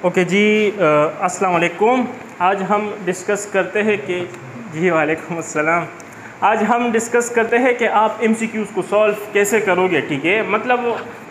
Okay जी, अस्सलाम वालेकुम। आज हम डिस्कस करते हैं कि जी वालेकुम अस्सलाम। आज हम डिस्कस करते हैं कि आप एमसीक्यूज़ को सॉल्व कैसे करोगे। ठीक है, मतलब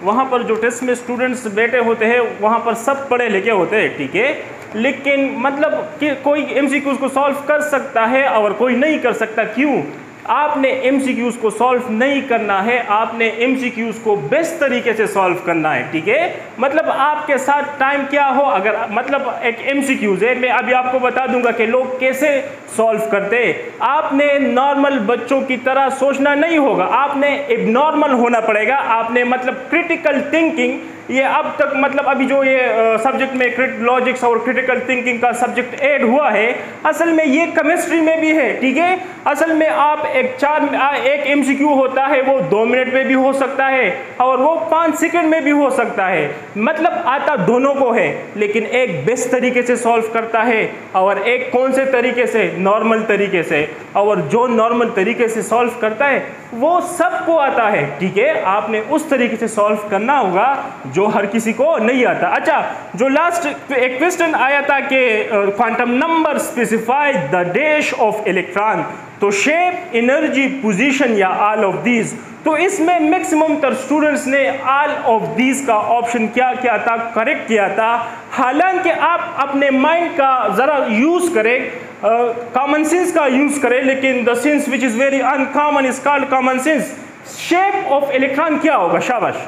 वहाँ पर जो टेस्ट में स्टूडेंट्स बैठे होते हैं वहाँ पर सब पढ़े लिखे होते हैं। ठीक है, लेकिन मतलब कि कोई एमसीक्यूज़ को सॉल्व कर सकता है और कोई नहीं कर सकता। क्यों? आपने एमसीक्यूज़ को सॉल्व नहीं करना है, आपने एमसीक्यूज़ को बेस्ट तरीके से सॉल्व करना है। ठीक है, मतलब आपके साथ टाइम क्या हो, अगर मतलब एक एमसीक्यूज़ है, मैं अभी आपको बता दूंगा कि लोग कैसे सॉल्व करते हैं। आपने नॉर्मल बच्चों की तरह सोचना नहीं होगा, आपने एबनॉर्मल होना पड़ेगा। आपने मतलब क्रिटिकल थिंकिंग, ये अब तक मतलब अभी जो ये सब्जेक्ट में लॉजिक्स और क्रिटिकल थिंकिंग का सब्जेक्ट ऐड हुआ है, असल में ये केमिस्ट्री में भी है। ठीक है, असल में आप एक एमसीक्यू होता है वो 2 मिनट में भी हो सकता है और वो 5 सेकंड में भी हो सकता है। मतलब आता दोनों को है, लेकिन एक बेस्ट तरीके से सॉल्व करता है और एक कौन से तरीके से, नॉर्मल तरीके से। और जो नॉर्मल तरीके से सॉल्व करता है वो सबको आता है। ठीक है, आपने उस तरीके से सॉल्व करना होगा जो हर किसी को नहीं आता। अच्छा, जो लास्ट एक क्वेश्चन आया था कि quantum number specify the dash of electron, तो शेप, एनर्जी, पोजीशन या ऑल ऑफ दीज। तो इसमें मैक्सिमम तर स्टूडेंट्स ने ऑल ऑफ दीज का ऑप्शन क्या किया था, करेक्ट किया था। हालांकि आप अपने माइंड का ज़रा यूज़ करें, कॉमन सेंस का यूज़ करें, लेकिन the sense which is very uncommon is called common sense. Shape of electron क्या होगा? शाबाश,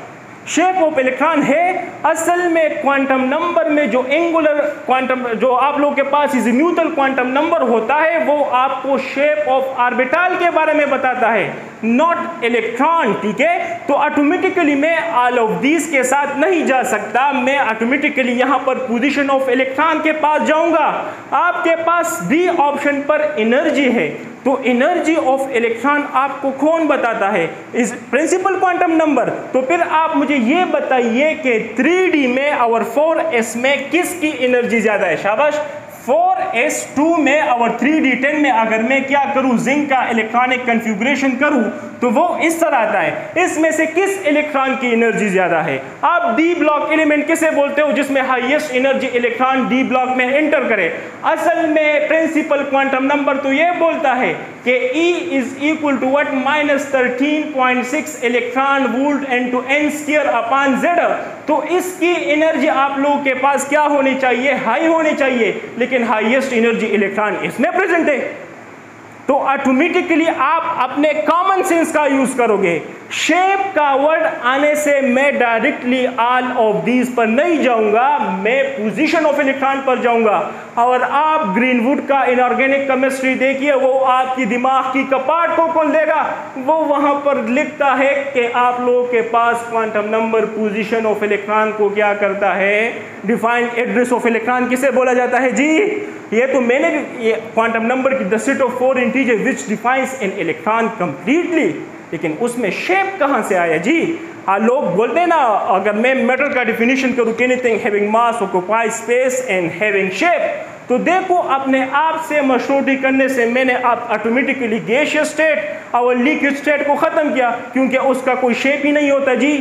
शेप ऑफ इलेक्ट्रॉन है असल में क्वांटम नंबर में जो एंगुलर क्वांटम, जो आप लोगों के पास इज़िम्यूटल क्वांटम नंबर होता है, वो आपको शेप ऑफ ऑर्बिटल के बारे में बताता है, नॉट इलेक्ट्रॉन। ठीक है, तो ऑटोमेटिकली मैं ऑल ऑफ दीज के साथ नहीं जा सकता, मैं ऑटोमेटिकली यहां पर पोजीशन ऑफ इलेक्ट्रॉन के पास जाऊंगा। आपके पास बी ऑप्शन पर एनर्जी है, तो एनर्जी ऑफ इलेक्ट्रॉन आपको कौन बताता है? इस प्रिंसिपल क्वांटम नंबर। तो फिर आप मुझे ये बताइए कि 3D में और 4s में किसकी एनर्जी ज्यादा है? शाबाश, 4s2 में और 3d10 में अगर मैं क्या करूं, जिंक का इलेक्ट्रॉनिक कन्फिगरेशन करूं, तो वो इस तरह आता है। इसमें से किस इलेक्ट्रॉन की एनर्जी ज्यादा है? आप डी ब्लॉक एलिमेंट किसे बोलते हो जिसमें highest energy electron D block में एंटर करे? असल में प्रिंसिपल क्वांटम नंबर तो ये बोलता है कि E is equal to what, -13.6 electron volt into n square upon z। तो इसकी एनर्जी आप लोगों के पास क्या होनी चाहिए? हाई होनी चाहिए, लेकिन हाईएस्ट एनर्जी इलेक्ट्रॉन इसमें प्रेजेंट है। तो ऑटोमेटिकली आप अपने कॉमन सेंस का यूज करोगे। शेप का वर्ड आने से मैं डायरेक्टली ऑल ऑफ दीज पर नहीं जाऊंगा, मैं पोजीशन ऑफ इलेक्ट्रॉन पर जाऊंगा। और आप ग्रीनवुड का इनऑर्गेनिक केमिस्ट्री देखिए, वो आपकी दिमाग की कपाट को खोल देगा। वो वहां पर लिखता है कि आप लोगों के पास quantum number position of electron को क्या करता है, डिफाइंड एड्रेस ऑफ इलेक्ट्रॉन किसे बोला जाता है जी? ये तो मैंने भी, ये क्वांटम नंबर की the set of 4 integer which defines an electron completely, लेकिन उसमें शेप कहां से आया जी? लोग बोलते हैं ना, अगर मैं मैटर का डिफिनीशन करूं, anything having mass occupy space and having shape, तो देखो अपने आप से मशरूटी करने से मैंने आप ऑटोमेटिकली गैसियस स्टेट और लिक्विड स्टेट को खत्म किया, क्योंकि उसका कोई शेप ही नहीं होता जी।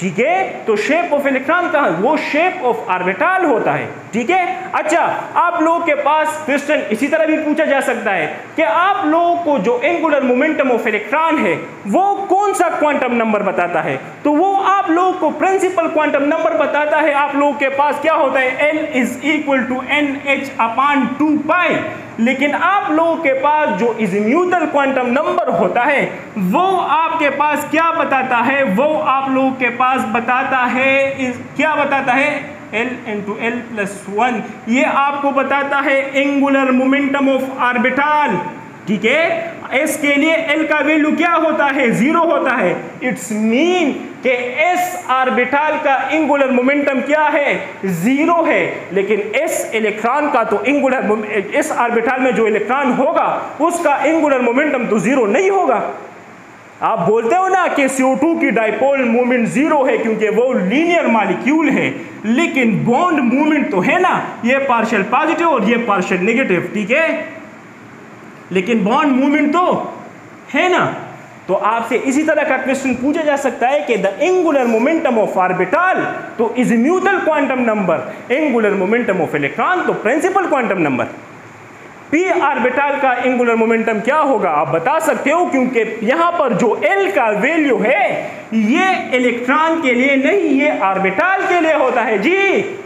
ठीक है, तो शेप ऑफ इलेक्ट्रॉन कहाँ? वो शेप ऑफ ऑर्बिटल होता है। ठीक है, अच्छा, आप लोगों के पास क्वेश्चन इसी तरह भी पूछा जा सकता है कि आप लोगों को जो एंगुलर मोमेंटम ऑफ इलेक्ट्रॉन है वो कौन सा क्वांटम नंबर बताता है? तो वो आप लोगों को प्रिंसिपल क्वांटम नंबर बताता है। आप लोगों के पास क्या होता है? L is equal to NH upon 2π। लेकिन आप लोगों के पास जो इज़िम्यूटल क्वांटम नंबर होता है वो आपके पास क्या बताता है? वो आप लोगों के पास बताता है, क्या बताता है? L into L+1। ये आपको बताता है एंगुलर मोमेंटम ऑफ ऑर्बिटल। ठीक है, S के लिए L का वैल्यू क्या होता है? 0 होता है। इट्स मीन कि S ऑर्बिटल का एंगुलर मोमेंटम क्या है? 0 है। लेकिन S इलेक्ट्रॉन का तो एंगुलर, S ऑर्बिटल में जो इलेक्ट्रॉन होगा उसका एंगुलर मोमेंटम तो 0 नहीं होगा। आप बोलते हो ना कि CO2 की डाइपोल मूवमेंट 0 है क्योंकि वो लीनियर मॉलिक्यूल है, लेकिन बॉन्ड मूवमेंट तो है ना, ये पार्शियल पॉजिटिव और ये पार्शियल नेगेटिव। ठीक है, लेकिन बॉन्ड मूवमेंट तो है ना। तो आपसे इसी तरह का क्वेश्चन पूछा जा सकता है कि the angular momentum of orbital तो is mutual quantum number, angular momentum of electron तो principal quantum number. P orbital का एंगुलर मोमेंटम क्या होगा आप बता सकते हो, क्योंकि यहां पर जो एल का वैल्यू है ये इलेक्ट्रॉन के लिए नहीं, ये ऑर्बिटल के लिए होता है जी।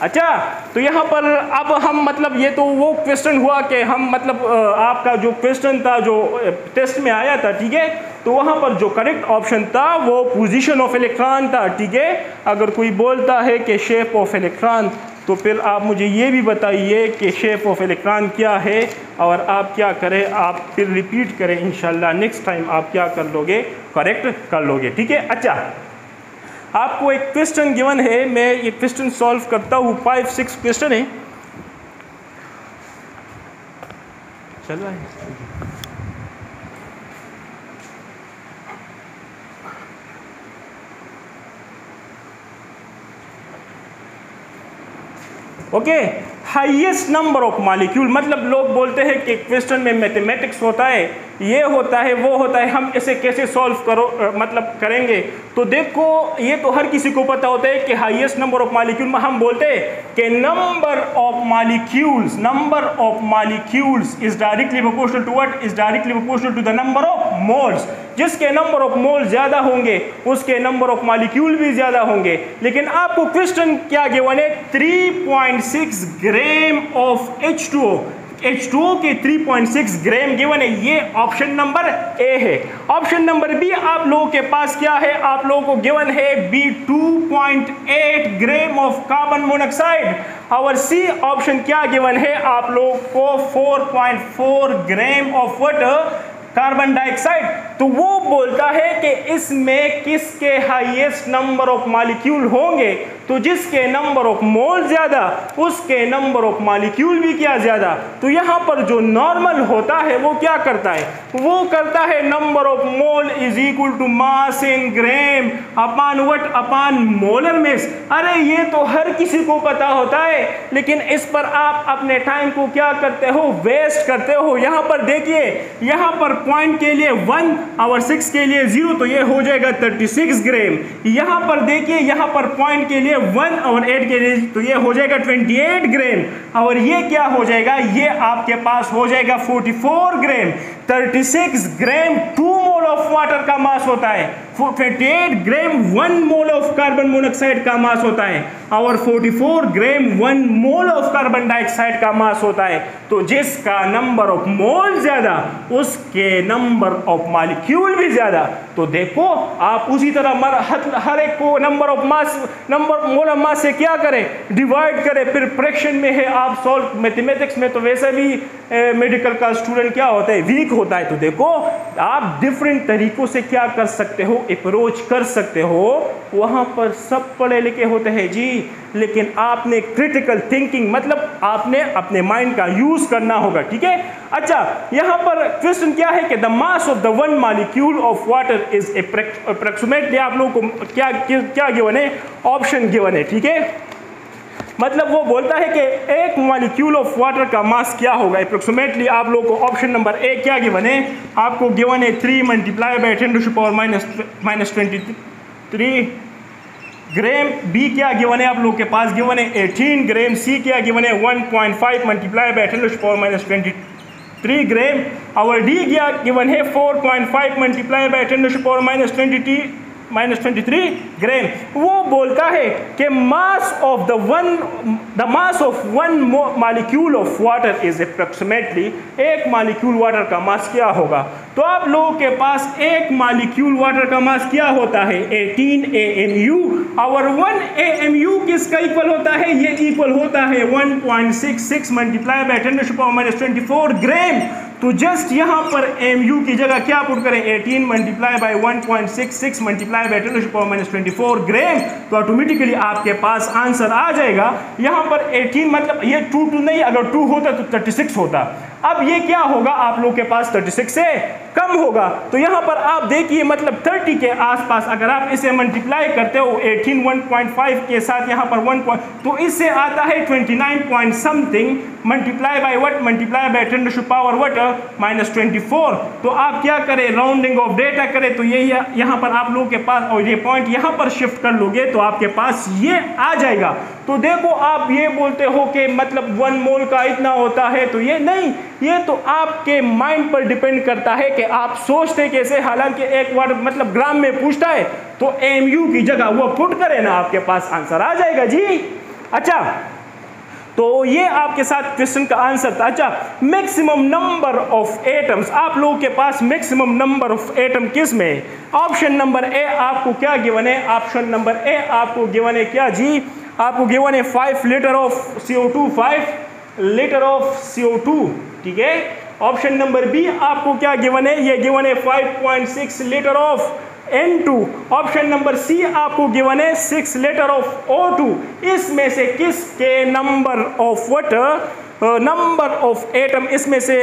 अच्छा, तो यहाँ पर अब हम मतलब ये तो वो क्वेश्चन हुआ कि हम मतलब आपका जो क्वेश्चन था जो टेस्ट में आया था, ठीक है, तो वहाँ पर जो करेक्ट ऑप्शन था वो पोजीशन ऑफ इलेक्ट्रॉन था, ठीक है। अगर कोई बोलता है कि शेप ऑफ इलेक्ट्रॉन तो फिर आप मुझे ये भी बताइए कि शेप ऑफ इलेक्ट्रॉन क्या है और आप क्या करें, आप फिर रिपीट करें, इंशाल्लाह नेक्स्ट टाइम आप क्या कर लोगे, करेक्ट कर लोगे, ठीक है। अच्छा, आपको एक क्वेश्चन गिवन है, मैं ये क्वेश्चन सॉल्व करता हूँ, 5-6 क्वेश्चन है, चल रहा है। Okay, highest number of molecule, मतलब लोग बोलते हैं कि क्वेश्चन में मैथमेटिक्स होता है, ये होता है, वो होता है, हम इसे कैसे सॉल्व मतलब करेंगे। तो देखो ये तो हर किसी को पता होता है कि हाईएस्ट नंबर ऑफ मॉलिक्यूल में हम बोलते हैं कि number of molecules is directly proportional to what, is directly proportional to the number of moles. जिसके नंबर ऑफ मोल ज्यादा होंगे उसके नंबर ऑफ मॉलिक्यूल भी ज्यादा होंगे। लेकिन आपको क्वेश्चन क्या गिवन है, 3.6 ग्राम ऑफ H2O के 3.6 ग्राम गिवन है, ये ऑप्शन नंबर ए है। ऑप्शन नंबर बी आप लोगों के पास क्या है, आप लोगों को गिवन है B 2.8 gram of carbon monoxide, और सी ऑप्शन क्या गिवन है आप लोगों को 4.4 gram of water carbon dioxide. तो वो बोलता है कि इसमें किसके हाईएस्ट नंबर ऑफ मॉलिक्यूल होंगे, तो जिसके नंबर ऑफ मोल ज्यादा उसके नंबर ऑफ मॉलिक्यूल भी क्या ज्यादा। तो यहां पर जो नॉर्मल होता है वो क्या करता है, वो करता है number of mole is equal to mass in gram upon what, upon molar mass. अरे ये तो हर किसी को पता होता है, लेकिन इस पर आप अपने टाइम को क्या करते हो, वेस्ट करते हो। यहां पर देखिए, यहां पर पॉइंट के लिए 1 और 6 के लिए 0, तो ये हो जाएगा 36 ग्राम। यहां पर देखिए, यहां पर पॉइंट के लिए 1 और 8 के लिए, तो ये हो जाएगा 28 ग्राम, और ये क्या हो जाएगा, ये आपके पास हो जाएगा 44 ग्राम। 36 ग्राम 2 मोल ऑफ वाटर का मास होता है, 28 ग्राम 1 मोल ऑफ कार्बन मोनोऑक्साइड का मास होता है, और 44 ग्राम 1 मोल ऑफ कार्बन डाइऑक्साइड का मास होता है। तो जिसका नंबर ऑफ मोल ज्यादा उसके नंबर ऑफ मॉलिक्यूल भी ज्यादा। तो देखो आप उसी तरह हर एक को number of mass, number mole of mass से क्या करें, डिवाइड करें, फिर फ्रैक्शन में है आप सॉल्व। मैथमेटिक्स में तो वैसे भी मेडिकल का स्टूडेंट क्या होता है, वीक होता है। तो देखो आप डिफरेंट तरीकों से क्या कर सकते हो, अप्रोच कर सकते हो। वहां पर सब पढ़े लिखे होते हैं जी, लेकिन आपने क्रिटिकल थिंकिंग मतलब आपने अपने माइंड का यूज करना होगा, ठीक है। अच्छा, यहां पर क्वेश्चन क्या है कि the mass of the 1 molecule of water is approximately, आप लोगों को क्या गिवन है, ऑप्शन गिवन है, ठीक है। मतलब वो बोलता है कि एक मॉलिक्यूल ऑफ वाटर का मास क्या होगा अप्रोक्सीमेटली। आप लोगों को ऑप्शन नंबर ए क्या गिवन है, आपको गिवन है 3 मल्टीप्लाई बाई 10⁻⁻23 ग्राम। बी क्या गिवन है आप लोगों के पास, गिवन है 18 ग्राम। सी क्या गिवन है 1.5 मल्टीप्लाई बाई 10⁻⁻23 ग्राम। और डी क्या गिवन है 4.5 मल्टीप्लाई बाई 10⁻⁻23 ग्राम। वो बोलता है कि mass of the mass of 1 molecule of water is approximately, एक मॉलिक्यूल वाटर का मास क्या होगा। तो आप लोगों के पास एक मॉलिक्यूल वाटर का मास क्या होता है, 18 AMU, और 1 AMU किसका इक्वल होता है, ये इक्वल होता है 1.66 मल्टीप्लाई बाई 10⁻⁻24 ग्राम। तो जस्ट यहां पर MU की जगह क्या पुट करें, 18 मल्टीप्लाई बाई 1.66 मल्टीप्लाई बाई 10⁻⁻24 ग्राम, तो ऑटोमेटिकली आपके पास आंसर आ जाएगा। यहां पर 18 मतलब ये 2 नहीं, अगर 2 होता तो 36 होता। अब ये क्या होगा, आप लोग के पास 36 है, कम होगा। तो यहाँ पर आप देखिए मतलब 30 के आसपास अगर आप इसे मल्टीप्लाई करते हो 18 1.5 के साथ यहाँ पर 1 तो इससे आता है 29 point something multiply by what, multiply by 10 to power what -24। तो आप क्या करें, राउंडिंग ऑफ डेटा करें तो ये यहाँ पर आप लोगों के पास, और ये पॉइंट यहाँ पर शिफ्ट कर लोगे तो आपके पास ये आ जाएगा। तो देखो आप ये बोलते हो कि मतलब 1 मोल का इतना होता है, तो ये नहीं, ये तो आपके माइंड पर डिपेंड करता है कि आप सोचते कैसे। हालांकि एक बार मतलब ग्राम में पूछता है तो एमयू की जगह वो पुट करे ना, आपके पास आंसर आ जाएगा जी। अच्छा, तो ये आपके साथ क्वेश्चन का आंसर था। अच्छा, मैक्सिमम नंबर ऑफ एटम्स, आप लोगों के पास मैक्सिमम नंबर ऑफ एटम किस में है? ऑप्शन नंबर ए आपको क्या गिवन है? ऑप्शन नंबर ए आपको गिवन है क्या जी? आपको गिवन है 5 litre of CO2, 5 litre of CO2, ठीक है। ऑप्शन नंबर बी आपको क्या गिवन है? ये गिवन है 5.6 litre of N2। Option number C आपको गिवन है 6 लीटर ऑफ O2। इसमें से किसके number of water, number of atom इसमें से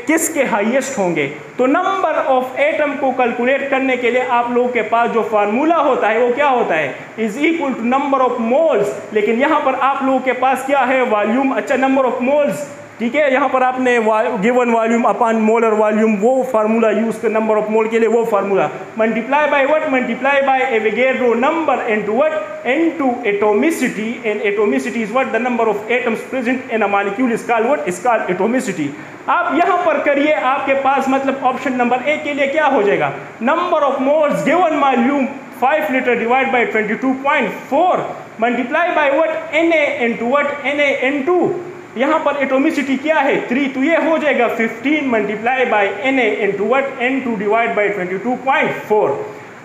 किसके हाईएस्ट होंगे? तो नंबर ऑफ एटम को कैलकुलेट करने के लिए आप लोगों के पास जो फार्मूला होता है वो क्या होता है? Is equal to number of moles. लेकिन यहाँ पर आप लोगों के पास क्या है? वॉल्यूम। अच्छा, नंबर ऑफ मोल्स, ठीक है। यहाँ पर आपने given volume upon molar volume वो फार्मूला यूज कर, नंबर ऑफ मोल के लिए वो formula, multiply by what, multiply bye Avogadro number into what, into atomicity. And atomicity is what, the number of atoms present in a molecule is called what, is called atomicity. आप यहाँ पर करिए, आपके पास मतलब option number A के लिए क्या हो जाएगा? Number of moles given volume 5 litre divide by 22.4 multiply by what, Na into what, Na into यहाँ पर एटोमिसिटी क्या है? 3, तो ये हो जाएगा 15 multiply by Na into what, N2 divide by 22.4।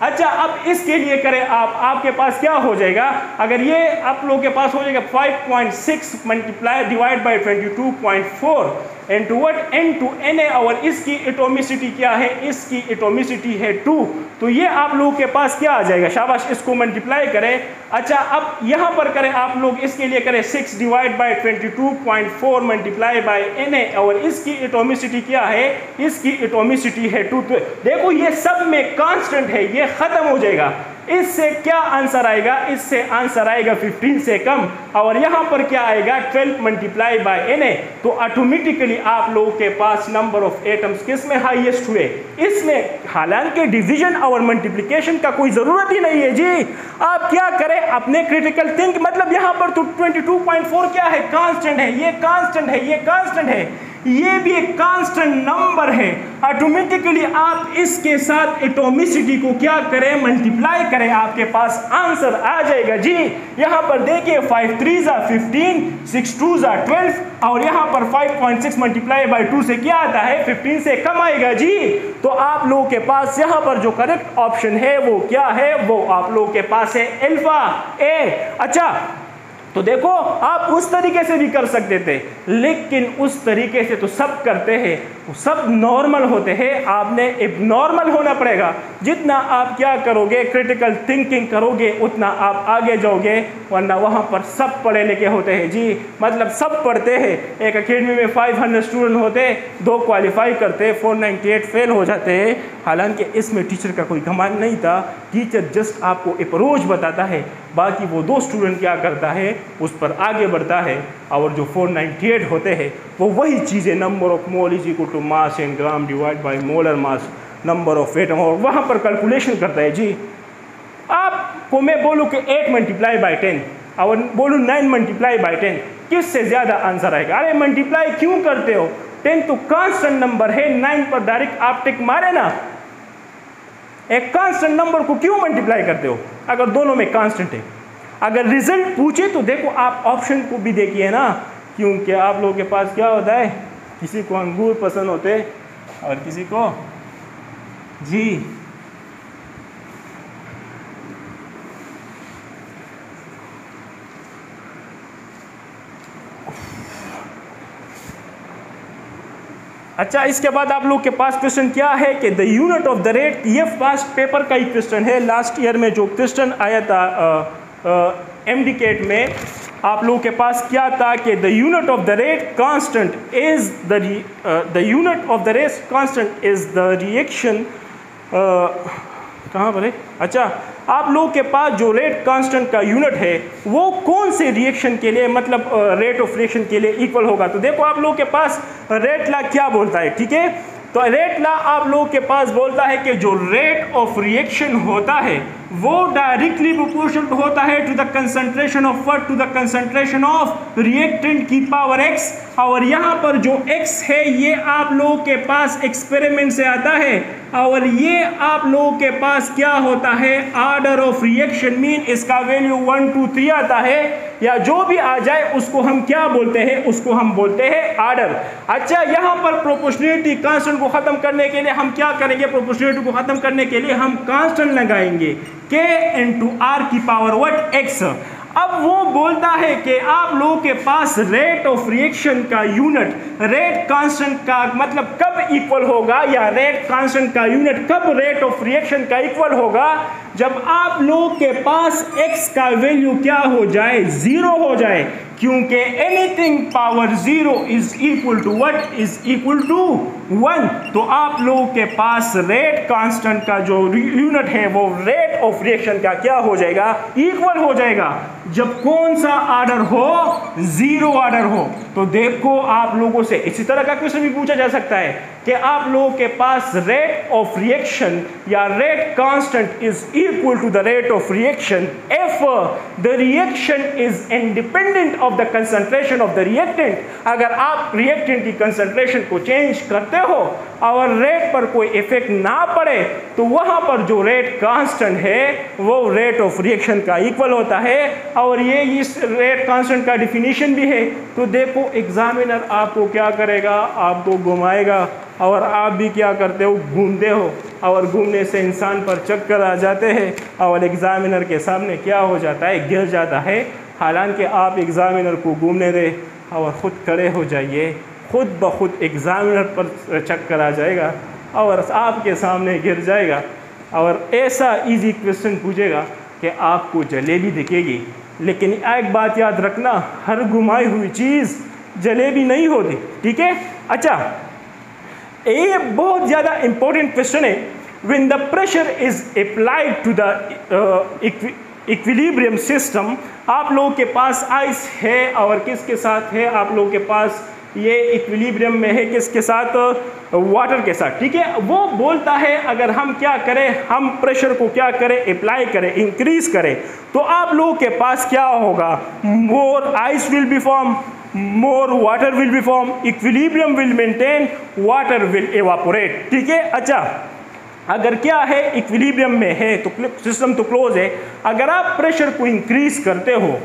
अच्छा, अब इसके लिए करें आप, आपके पास क्या हो जाएगा? अगर ये आप लोगों के पास हो जाएगा 5.6 multiply divide by 22.4 into what, N2 Na, और इसकी एटोमिसिटी क्या है? इसकी एटोमिसिटी है 2। तो ये आप लोगों के पास क्या आ जाएगा? शाबाश, इसको मल्टीप्लाई करें। अच्छा, अब यहाँ पर करें आप लोग, इसके लिए करें 6 divide by 22.4 multiply by Na, और इसकी एटोमिसिटी क्या है? इसकी एटोमिसिटी है 2। तो देखो ये सब में कांस्टेंट है, ये खत्म हो जाएगा। इससे क्या आंसर आएगा? इससे आंसर आएगा 15 से कम, और यहाँ पर क्या आएगा? 12 मल्टीप्लाई बाय Na। तो ऑटोमेटिकली आप लोगों के पास नंबर ऑफ एटम्स किस में हाईएस्ट हुए? इसमें। हालांकि डिवीजन और मल्टीप्लिकेशन का कोई जरूरत ही नहीं है जी। आप क्या करें, अपने क्रिटिकल थिंक, मतलब यहाँ पर तो 22.4 क्या है? कांस्टेंट है, ये कांस्टेंट है, ये कांस्टेंट है, ये भी एक कांस्टेंट नंबर है। ऑटोमेटिकली आप इसके साथ एटोमिसिटी को क्या करें? मल्टीप्लाई करें, आपके पास आंसर आ जाएगा जी। यहाँ पर देखिए 5 3 ज़ा 15, 6 2 ज़ा 12, और यहाँ पर 5.6 मल्टीप्लाई बाय 2 से क्या आता है? 15 से कम आएगा जी। तो आप लोगों के पास यहाँ पर जो करेक्ट ऑप्शन है वो क्या है? वो आप लोगों के पास है अल्फा ए। अच्छा, तो देखो आप उस तरीके से भी कर सकते थे, लेकिन उस तरीके से तो सब करते हैं, सब नॉर्मल होते हैं, आपने एबनॉर्मल होना पड़ेगा। जितना आप क्या करोगे, क्रिटिकल थिंकिंग करोगे, उतना आप आगे जाओगे, वरना वहाँ पर सब पढ़े लिखे होते हैं जी। मतलब सब पढ़ते हैं। एक अकेडमी में 500 स्टूडेंट होते, 2 क्वालिफाई करते, 498 फेल हो जाते हैं। हालांकि इसमें टीचर का कोई घमंड नहीं था, टीचर जस्ट आपको अप्रोच बताता है, बाकी वो 2 स्टूडेंट क्या करता है उस पर आगे बढ़ता है। और जो 498 होते हैं वो वही चीज़ें, number of mole is equal to mass in gram divide by molar mass, number of atom, और वहाँ पर कैलकुलेशन करता है जी। आपको मैं बोलूँ कि 8 मल्टीप्लाई बाय 10 और बोलूँ 9 मल्टीप्लाई बाय 10, किससे ज़्यादा आंसर आएगा? अरे मल्टीप्लाई क्यों करते हो? 10 तो कांस्टेंट नंबर है, 9 पर डायरेक्ट आप टिक मारे ना। एक कांस्टेंट नंबर को क्यों मल्टीप्लाई करते हो अगर दोनों में कांस्टेंट है? अगर रिजल्ट पूछे तो देखो आप ऑप्शन को भी देखिए ना, क्योंकि आप लोगों के पास क्या होता है, किसी को अंगूर पसंद होते और किसी को जी। अच्छा, इसके बाद आप लोग के पास क्वेश्चन क्या है कि the unit of the rate, ये फास्ट पेपर का ही क्वेश्चन है। लास्ट ईयर में जो क्वेश्चन आया था MD CAT में, आप लोगों के पास क्या था कि the unit of the rate constant is the unit of the rate constant is the reaction, कहाँ पर है? अच्छा, आप लोगों के पास जो रेट कांस्टेंट का यूनिट है वो कौन से रिएक्शन के लिए, मतलब रेट ऑफ रिएक्शन के लिए इक्वल होगा। तो देखो आप लोगों के पास रेट लॉ क्या बोलता है, ठीक है। तो रेट लॉ आप लोगों के पास बोलता है कि जो रेट ऑफ रिएक्शन होता है वो डायरेक्टली प्रोपोर्शनल होता है to the concentration of what, to the concentration of reactant की पावर x। और यहाँ पर जो x है ये आप लोगों के पास एक्सपेरिमेंट से आता है, और ये आप लोगों के पास क्या होता है, ऑर्डर ऑफ रिएक्शन, मीन इसका वैल्यू 1 2 3 आता है, या जो भी आ जाए उसको हम क्या बोलते हैं, उसको हम बोलते हैं ऑर्डर। अच्छा, यहाँ पर प्रोपोर्शनलिटी कांस्टेंट को खत्म करने के लिए हम क्या करेंगे, प्रोपोर्शनलिटी को खत्म करने के लिए हम कांस्टेंट लगाएंगे k इंटू आर की पावर व्हाट x। अब वो बोलता है कि आप लोगों के पास रेट ऑफ रिएक्शन का यूनिट रेट कांस्टेंट का मतलब कब इक्वल होगा, या रेट कांस्टेंट का यूनिट कब रेट ऑफ रिएक्शन का इक्वल होगा, जब आप लोगों के पास x का वैल्यू क्या हो जाए, 0 हो जाए, क्योंकि anything power 0 is equal to what, is equal to 1। तो आप लोगों के पास रेट कांस्टेंट का जो यूनिट है वो रेट ऑफ रिएक्शन का क्या हो जाएगा, इक्वल हो जाएगा, जब कौन सा ऑर्डर हो, 0 ऑर्डर हो। तो देखो आप लोगों से इसी तरह का क्वेश्चन भी पूछा जा सकता है कि आप लोगों के पास रेट ऑफ रिएक्शन या rate constant is equal to the rate of reaction if the reaction is independent of the concentration of the reactant. अगर आप रिएक्टेंट की कंसंट्रेशन को चेंज करते हो और रेट पर कोई इफेक्ट ना पड़े तो वहां पर जो रेट कांस्टेंट है वो रेट ऑफ रिएक्शन का इक्वल होता है। और ये इस रेट कांस्टेंट का डिफिनीशन भी है। तो देखो एग्जामिनर आपको क्या करेगा, आपको घुमाएगा और आप भी क्या करते हो, घूमते हो, और घूमने से इंसान पर चक्कर आ जाते हैं और एग्जामिनर के सामने क्या हो जाता है, गिर जाता है। हालांकि आप एग्जामिनर को घूमने दें और ख़ुद खड़े हो जाइए, खुद ब खुद एग्जामिनर पर चक्कर आ जाएगा और आपके सामने गिर जाएगा और ऐसा इजी क्वेश्चन पूछेगा कि आपको जलेबी दिखेगी। लेकिन एक बात याद रखना, हर घुमाई हुई चीज़ जलेबी नहीं होती, ठीक है। अच्छा, ये बहुत ज़्यादा इंपॉर्टेंट क्वेश्चन है। When the pressure is applied to the equilibrium system, आप लोगों के पास आइस है और किसके साथ है, आप लोगों के पास ये इक्विलिब्रियम में है किसके साथ, वाटर के साथ, ठीक है। वो बोलता है अगर हम क्या करें, हम प्रेशर को क्या करें, अप्लाई करें, इंक्रीज करें, तो आप लोगों के पास क्या होगा, more ice will be form, more water will be form, equilibrium will maintain, water will evaporate, ठीक है। अच्छा, अगर क्या है, इक्विलिब्रियम में है तो सिस्टम तो क्लोज है। अगर आप प्रेशर को इंक्रीज करते हो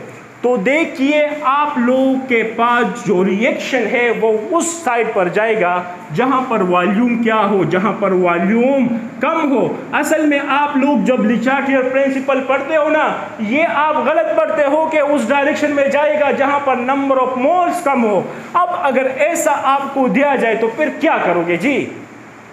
तो देखिए आप लोगों के पास जो रिएक्शन है वो उस साइड पर जाएगा जहां पर वॉल्यूम क्या हो, जहां पर वॉल्यूम कम हो। असल में आप लोग जब ले चार्टियर प्रिंसिपल पढ़ते हो ना, ये आप गलत पढ़ते हो कि उस डायरेक्शन में जाएगा जहां पर नंबर ऑफ मोल्स कम हो। अब अगर ऐसा आपको दिया जाए तो फिर क्या करोगे जी,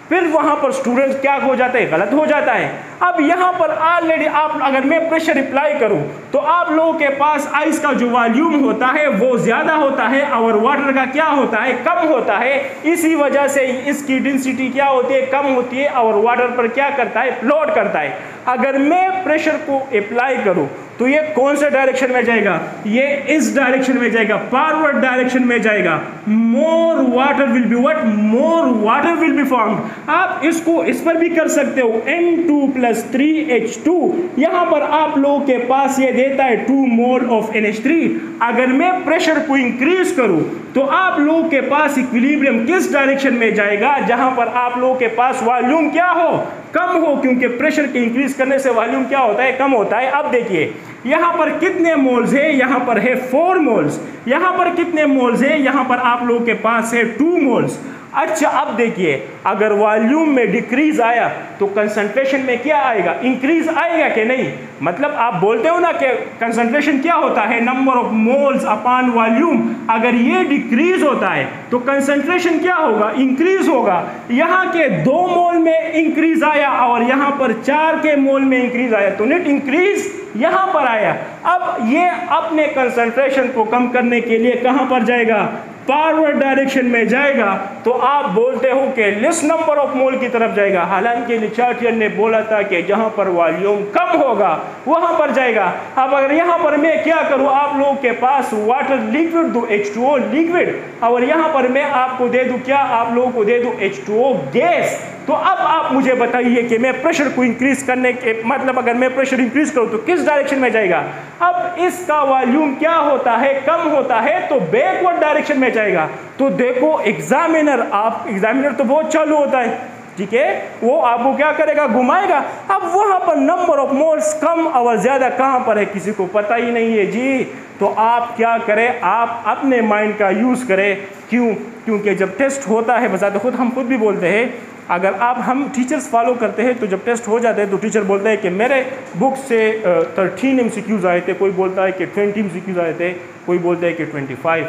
फिर वहां पर स्टूडेंट क्या हो जाता है, गलत हो जाता है। अब यहां पर ऑलरेडी आप अगर मैं प्रेशर अप्लाई करूं तो आप लोगों के पास आइस का जो वॉल्यूम होता है वो ज्यादा होता है और वाटर का क्या होता है, कम होता है। इसी वजह से इसकी डेंसिटी क्या होती है, कम होती है और वाटर पर क्या करता है, फ्लोट करता है। अगर मैं प्रेशर को अप्लाई करूं तो ये कौन सा डायरेक्शन में जाएगा, ये इस डायरेक्शन में जाएगा, फॉरवर्ड डायरेक्शन में जाएगा। मोर water will be what, more water will be formed. आप इसको इस पर भी कर सकते हो, N2+3H2। यहां पर आप लोगों के पास ये देता है 2 मोल ऑफ NH3। अगर मैं प्रेशर को इंक्रीज करूं तो आप लोगों के पास इक्विलिब्रियम किस डायरेक्शन में जाएगा, जहां पर आप लोगों के पास वॉल्यूम क्या हो, कम हो, क्योंकि प्रेशर के इंक्रीज करने से वॉल्यूम क्या होता है, कम होता है। अब देखिए यहां पर कितने मोल्स है, यहां पर है 4 मोल्स। यहां पर कितने मोल्स है, यहां पर आप लोगों के पास है 2 मोल्स। अच्छा अब देखिए, अगर वॉल्यूम में डिक्रीज आया तो कंसंट्रेशन में क्या आएगा, इंक्रीज आएगा कि नहीं। मतलब आप बोलते हो ना कि कंसंट्रेशन क्या होता है, number of moles upon volume. अगर ये डिक्रीज होता है तो कंसंट्रेशन क्या होगा, इंक्रीज होगा। यहाँ के 2 मोल में इंक्रीज आया और यहाँ पर 4 के मोल में इंक्रीज आया, तो नेट इंक्रीज यहाँ पर आया। अब ये अपने कंसंट्रेशन को कम करने के लिए कहाँ पर जाएगा, फॉरवर्ड डायरेक्शन में जाएगा। तो आप बोलते हो कि लेस नंबर ऑफ मोल की तरफ जाएगा। हालांकि लिचार्टियर ने बोला था कि जहां पर वॉल्यूम कम होगा वहां पर जाएगा। अब अगर यहां पर मैं क्या करूं, आप लोगों के पास वाटर लिक्विड दो, H2O लिक्विड, और यहां पर मैं आपको दे दूं क्या, आप लोगों को दे दूं H2O गैस। तो अब आप मुझे बताइए कि मैं प्रेशर को इंक्रीज करने के मतलब अगर मैं प्रेशर इंक्रीज करूं तो किस डायरेक्शन में जाएगा। अब इसका वॉल्यूम क्या होता है, कम होता है, तो बैकवर्ड डायरेक्शन में जाएगा। तो देखो एग्जामिनर तो बहुत चालू होता है, ठीक है, वो आपको क्या करेगा, घुमाएगा। अब वहां पर नंबर ऑफ मोल्स कम और ज्यादा कहां पर है किसी को पता ही नहीं है जी। तो आप क्या करें, आप अपने माइंड का यूज करें। क्यों, क्योंकि जब टेस्ट होता है, बजाते खुद हम खुद भी बोलते हैं, अगर हम टीचर्स फॉलो करते हैं तो जब टेस्ट हो जाते हैं तो टीचर बोलते हैं कि मेरे बुक से 13 MCQs आए थे, कोई बोलता है कि 20 MCQs आए थे, कोई बोलता है कि 25।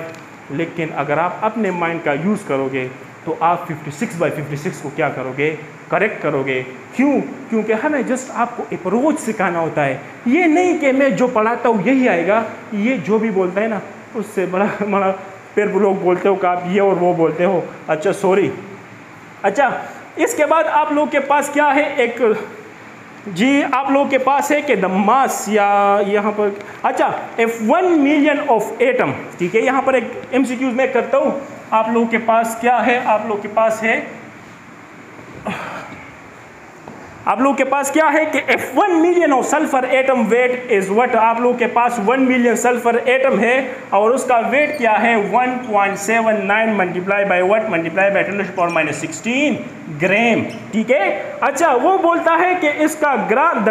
लेकिन अगर आप अपने माइंड का यूज़ करोगे तो आप 56/56 को क्या करोगे, करेक्ट करोगे। क्यों, क्योंकि हमें जस्ट आपको अप्रोच सिखाना होता है। ये नहीं कि मैं जो पढ़ाता हूँ यही आएगा। ये जो भी बोलता है ना उससे बड़ा फिर लोग बोलते हो कि आप ये और वो बोलते हो। अच्छा सॉरी। अच्छा इसके बाद आप लोग के पास क्या है, एक जी आप लोगों के पास है कि द मास, या यहाँ पर अच्छा if 1 million ऑफ एटम, ठीक है, यहाँ पर एक MCQ मैं करता हूँ। आप लोगों के पास क्या है, आप लोग के पास है कि if 1 million of sulphur atom weight is what, आप लोगों के पास 1 million सल्फर एटम है और उसका वेट क्या है 1.79 multiply by what, multiply bye 10⁻16 ग्राम, ठीक है। अच्छा वो बोलता है कि इसका the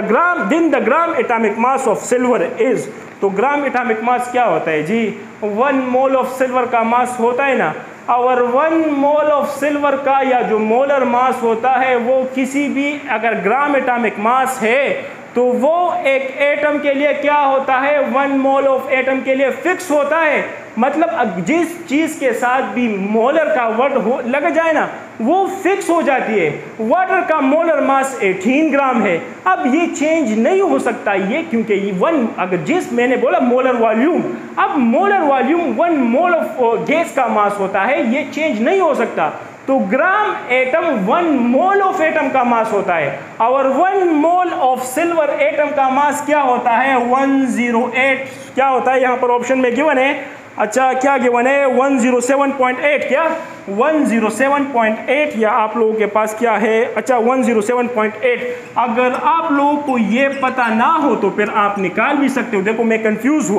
gram atomic mass of silver is, तो ग्राम एटॉमिक मास क्या होता है जी, 1 मोल ऑफ सिल्वर का मास होता है ना, और 1 मोल ऑफ सिल्वर का या जो मोलर मास होता है वो किसी भी अगर ग्राम एटॉमिक मास है तो वो एक एटम के लिए क्या होता है, 1 मोल ऑफ एटम के लिए फिक्स होता है। मतलब जिस चीज़ के साथ भी मोलर का वर्ड लग जाए ना वो फिक्स हो जाती है। वाटर का मोलर मास 18 ग्राम है। अब ये चेंज नहीं हो सकता ये, क्योंकि ये 1 अगर जिस मैंने बोला मोलर वॉल्यूम, अब molar volume 1 mole of gas का मास होता है, ये चेंज नहीं हो सकता। तो gram atom 1 mole of atom का मास होता है और 1 मोल ऑफ सिल्वर एटम का मास क्या होता है 108, क्या होता है यहाँ पर ऑप्शन में गिवन है। अच्छा क्या गिवन है 107.8, क्या 107.8, या आप लोगों के पास क्या है, अच्छा 107.8। अगर आप लोगों को ये पता ना हो तो फिर आप निकाल भी सकते हो। देखो मैं कंफ्यूज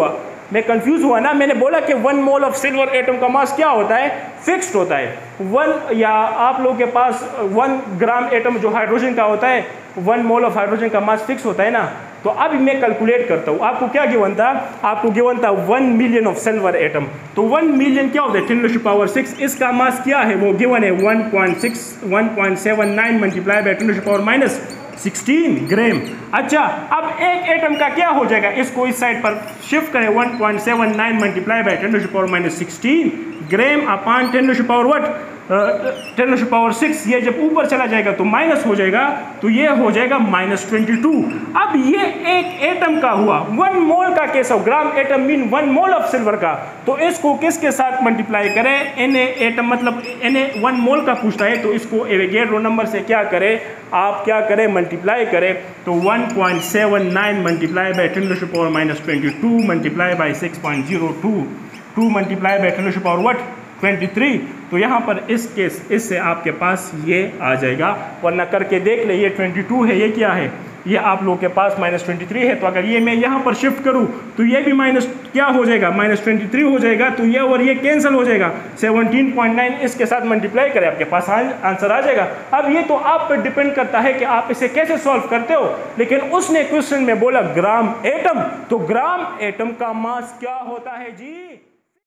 हुआ ना, मैंने बोला कि 1 मोल ऑफ सिल्वर एटम का मास क्या होता है, फिक्स्ड होता है 1, या आप लोगों के पास 1 ग्राम एटम जो हाइड्रोजन का होता है 1 मोल ऑफ हाइड्रोजन का मास फिक्स होता है ना। तो अब मैं कैलकुलेट करता हूँ, आपको क्या गिवन था, आपको गिवन था 1 मिलियन ऑफ सिल्वर एटम। तो 1 मिलियन क्या होता है 10⁻6, इसका मास क्या है वो गिवन है 1.79 मल्टीप्लाई बाय 10⁻16 ग्राम। अच्छा अब एक एटम का क्या हो जाएगा, इसको इस साइड पर शिफ्ट करें 1.79 मल्टीप्लाई बाय 10⁻16 ग्राम अपान 10⁻6, ये जब ऊपर चला जाएगा तो माइनस हो जाएगा, तो ये हो जाएगा -22। अब ये एक एटम का हुआ, 1 मोल का केस हो, gram atom mean 1 mole of silver का, तो इसको किसके साथ मल्टीप्लाई करें, Na एटम मतलब Na 1 मोल का पूछता है, तो इसको एवोगैड्रो नंबर से क्या करें, आप क्या करें मल्टीप्लाई करें। तो 1.79 multiply by 10⁻22 multiply by 6.02, 2 multiply by 10⁻23। तो यहाँ पर इस केस इससे आपके पास ये आ जाएगा, वरना करके देख ले, ये 22 है, ये क्या है, ये आप लोग के पास -23 है। तो अगर ये मैं यहाँ पर शिफ्ट करूँ तो ये भी माइनस क्या हो जाएगा -23 हो जाएगा, तो ये और ये कैंसिल हो जाएगा, 17.9 इसके साथ मल्टीप्लाई करें आपके पास आंसर आ जाएगा। अब ये तो आप पर डिपेंड करता है कि आप इसे कैसे सॉल्व करते हो, लेकिन उसने क्वेश्चन में बोला ग्राम एटम, तो ग्राम एटम का मास क्या होता है जी।